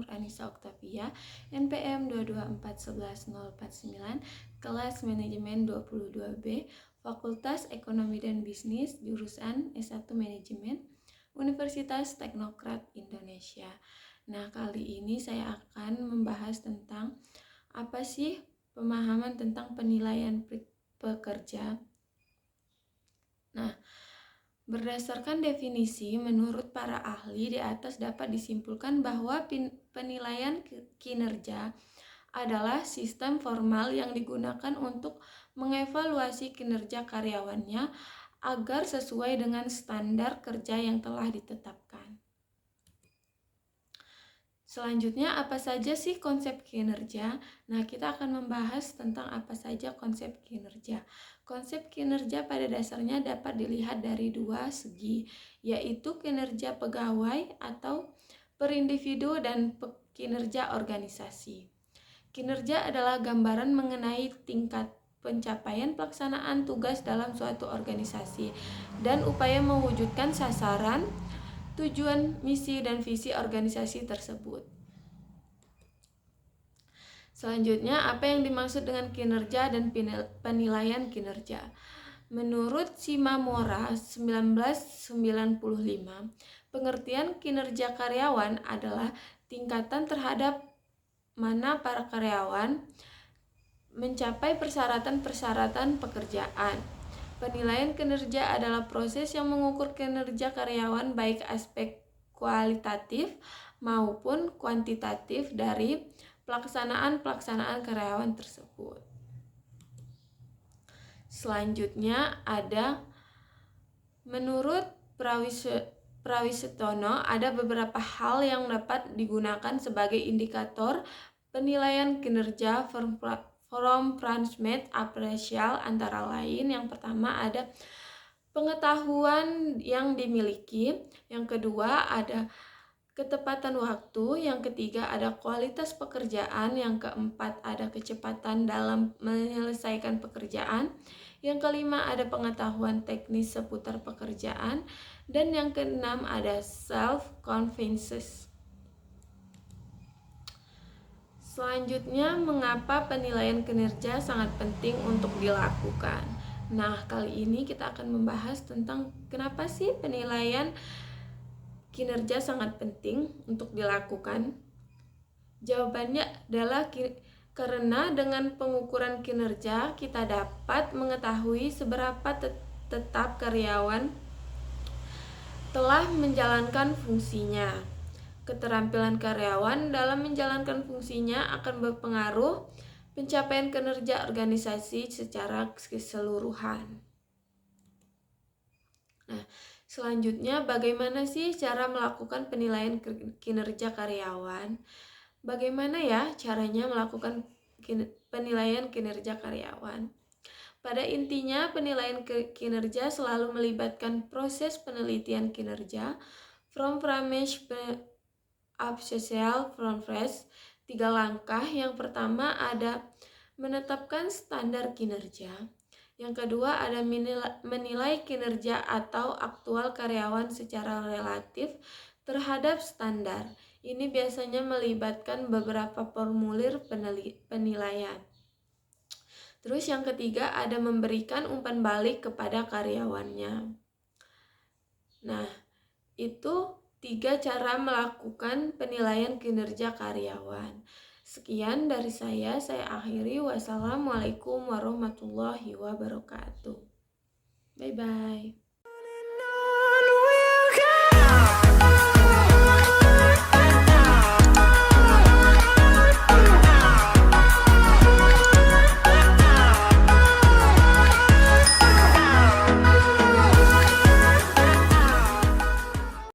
Nurhanisa Oktavia, NPM 224111049, kelas manajemen 22B, Fakultas Ekonomi dan Bisnis, jurusan S1 Manajemen, Universitas Teknokrat Indonesia. Nah, kali ini saya akan membahas tentang apa sih pemahaman tentang penilaian pekerja. Nah, berdasarkan definisi, menurut para ahli di atas dapat disimpulkan bahwa penilaian kinerja adalah sistem formal yang digunakan untuk mengevaluasi kinerja karyawannya agar sesuai dengan standar kerja yang telah ditetapkan. Selanjutnya, apa saja sih konsep kinerja? Nah, kita akan membahas tentang apa saja konsep kinerja. Konsep kinerja pada dasarnya dapat dilihat dari dua segi, yaitu kinerja pegawai atau per individu dan kinerja organisasi. Kinerja adalah gambaran mengenai tingkat pencapaian pelaksanaan tugas dalam suatu organisasi dan upaya mewujudkan sasaran, tujuan, misi, dan visi organisasi tersebut. Selanjutnya, apa yang dimaksud dengan kinerja dan penilaian kinerja? Menurut Shimamura 1995, pengertian kinerja karyawan adalah tingkatan terhadap mana para karyawan mencapai persyaratan-persyaratan pekerjaan. Penilaian kinerja adalah proses yang mengukur kinerja karyawan baik aspek kualitatif maupun kuantitatif dari pelaksanaan karyawan tersebut. Selanjutnya ada menurut Prawisetono ada beberapa hal yang dapat digunakan sebagai indikator penilaian kinerja from Pranchmet Appraisal, antara lain yang pertama ada pengetahuan yang dimiliki, yang kedua ada ketepatan waktu, yang ketiga ada kualitas pekerjaan, yang keempat ada kecepatan dalam menyelesaikan pekerjaan, yang kelima ada pengetahuan teknis seputar pekerjaan, dan yang keenam ada self-confidence. Selanjutnya, mengapa penilaian kinerja sangat penting untuk dilakukan? Nah, kali ini kita akan membahas tentang kenapa sih penilaian kinerja sangat penting untuk dilakukan. Jawabannya adalah karena dengan pengukuran kinerja kita dapat mengetahui seberapa tetap karyawan telah menjalankan fungsinya. Keterampilan karyawan dalam menjalankan fungsinya akan berpengaruh pencapaian kinerja organisasi secara keseluruhan. Nah, selanjutnya bagaimana sih cara melakukan penilaian kinerja karyawan? Bagaimana ya caranya melakukan penilaian kinerja karyawan? Pada intinya, penilaian kinerja selalu melibatkan proses penelitian kinerja from Pranchmet Appraisal from Fresh. 3 langkah. Yang pertama ada menetapkan standar kinerja. Yang kedua ada menilai kinerja atau aktual karyawan secara relatif terhadap standar. Ini biasanya melibatkan beberapa formulir penilaian. Terus yang ketiga ada memberikan umpan balik kepada karyawannya. Nah, itu 3 cara melakukan penilaian kinerja karyawan. Sekian dari saya akhiri. Wassalamualaikum warahmatullahi wabarakatuh. Bye-bye.